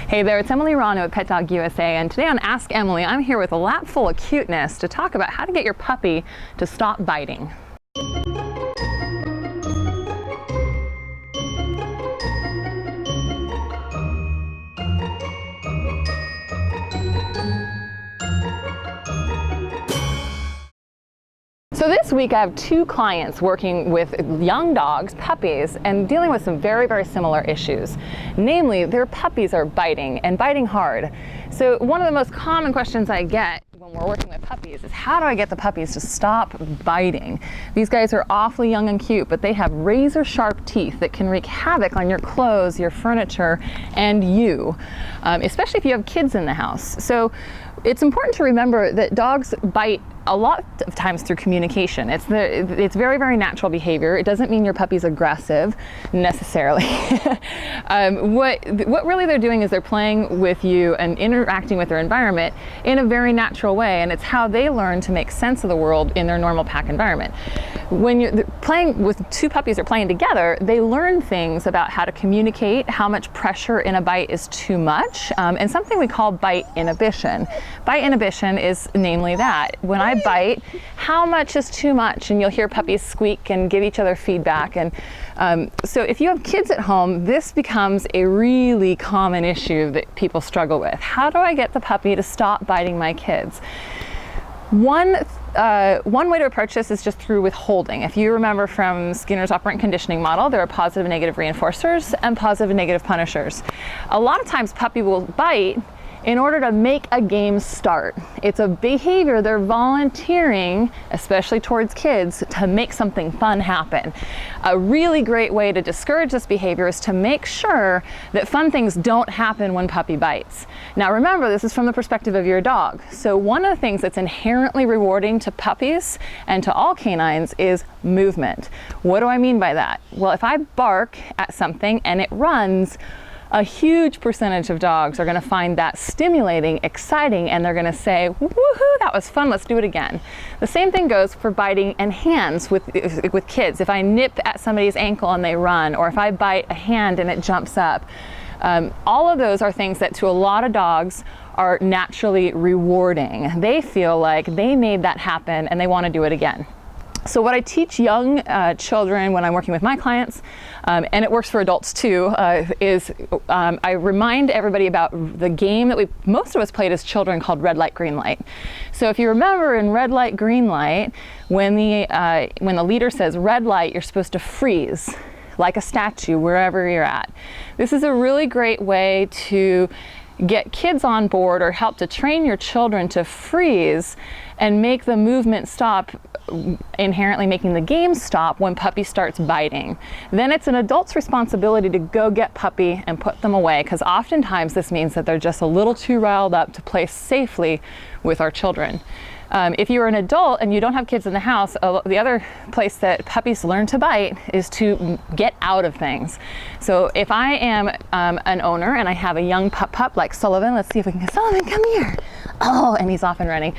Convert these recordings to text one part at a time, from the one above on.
Hey there, it's Emily Ronnow at Pet Dog USA, and today on Ask Emily, I'm here with a lap full of cuteness to talk about how to get your puppy to stop biting. So this week I have two clients working with young dogs, puppies, and dealing with some very, very similar issues. Namely, their puppies are biting, and biting hard. So one of the most common questions I get when we're working with puppies is, how do I get the puppies to stop biting? These guys are awfully young and cute, but they have razor sharp teeth that can wreak havoc on your clothes, your furniture, and you, especially if you have kids in the house. So it's important to remember that dogs bite a lot of times through communication. It's very, very natural behavior. It doesn't mean your puppy's aggressive necessarily. What really they're doing is they're playing with you and interacting with their environment in a very natural way, and it's how they learn to make sense of the world in their normal pack environment. When you're playing with two puppies or playing together, they learn things about how to communicate, how much pressure in a bite is too much, and something we call bite inhibition. Bite inhibition is namely that. When I bite, how much is too much? And you'll hear puppies squeak and give each other feedback. And so if you have kids at home, this becomes a really common issue that people struggle with. How do I get the puppy to stop biting my kids? One way to approach this is just through withholding. If you remember from Skinner's operant conditioning model, there are positive and negative reinforcers and positive and negative punishers. A lot of times puppy will bite in order to make a game start. It's a behavior they're volunteering, especially towards kids, to make something fun happen. A really great way to discourage this behavior is to make sure that fun things don't happen when puppy bites. Now remember, this is from the perspective of your dog. So one of the things that's inherently rewarding to puppies and to all canines is movement. What do I mean by that? Well, if I bark at something and it runs, a huge percentage of dogs are going to find that stimulating, exciting, and they're going to say, woohoo, that was fun, let's do it again. The same thing goes for biting and hands with kids. If I nip at somebody's ankle and they run, or if I bite a hand and it jumps up, all of those are things that to a lot of dogs are naturally rewarding. They feel like they made that happen and they want to do it again. So what I teach young children when I'm working with my clients, and it works for adults too, is I remind everybody about the game that most of us played as children called red light, green light. So if you remember in red light, green light, when the leader says red light, you're supposed to freeze like a statue wherever you're at. This is a really great way to get kids on board or help to train your children to freeze and make the movement stop, inherently making the game stop when puppy starts biting. Then it's an adult's responsibility to go get puppy and put them away, because oftentimes this means that they're just a little too riled up to play safely with our children. If you're an adult and you don't have kids in the house, the other place that puppies learn to bite is to get out of things. So if I am an owner and I have a young pup like Sullivan, let's see if we can get Sullivan, come here. Oh, and he's off and running.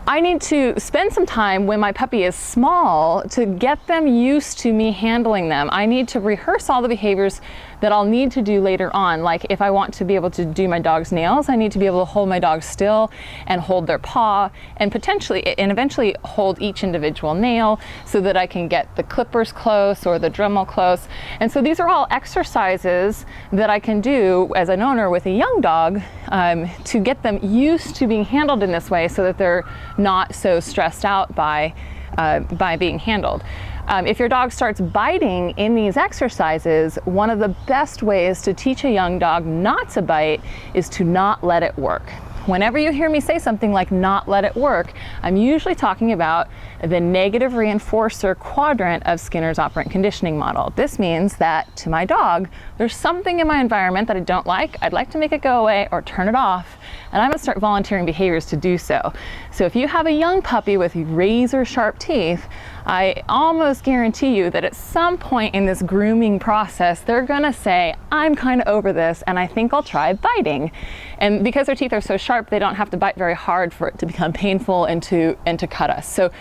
I need to spend some time when my puppy is small to get them used to me handling them. I need to rehearse all the behaviors that I'll need to do later on. Like if I want to be able to do my dog's nails, I need to be able to hold my dog still and hold their paw and eventually hold each individual nail so that I can get the clippers close or the Dremel close. And so these are all exercises that I can do as an owner with a young dog to get them used to being handled in this way so that they're not so stressed out by being handled. If your dog starts biting in these exercises, one of the best ways to teach a young dog not to bite is to not let it work. Whenever you hear me say something like not let it work, I'm usually talking about the negative reinforcer quadrant of Skinner's operant conditioning model. This means that to my dog, there's something in my environment that I don't like, I'd like to make it go away or turn it off, and I'm gonna start volunteering behaviors to do so. So if you have a young puppy with razor sharp teeth, I almost guarantee you that at some point in this grooming process, they're gonna say, I'm kind of over this and I think I'll try biting. And because their teeth are so sharp, they don't have to bite very hard for it to become painful and to cut us. So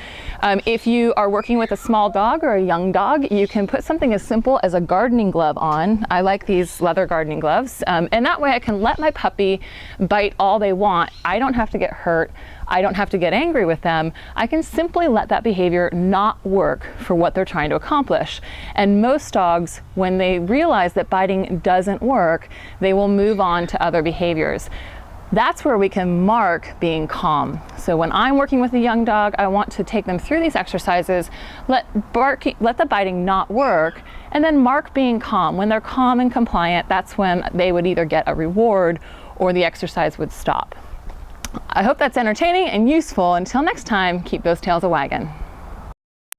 if you are working with a small dog or a young dog, you can put something as simple as a gardening glove on. I like these leather gardening gloves. And that way I can let my puppy bite all they want. I don't have to get hurt. I don't have to get angry with them. I can simply let that behavior not work for what they're trying to accomplish. And most dogs, when they realize that biting doesn't work, they will move on to other behaviors. That's where we can mark being calm. So when I'm working with a young dog, I want to take them through these exercises, let the biting not work, and then mark being calm. When they're calm and compliant, that's when they would either get a reward or the exercise would stop. I hope that's entertaining and useful. Until next time, keep those tails a waggin'.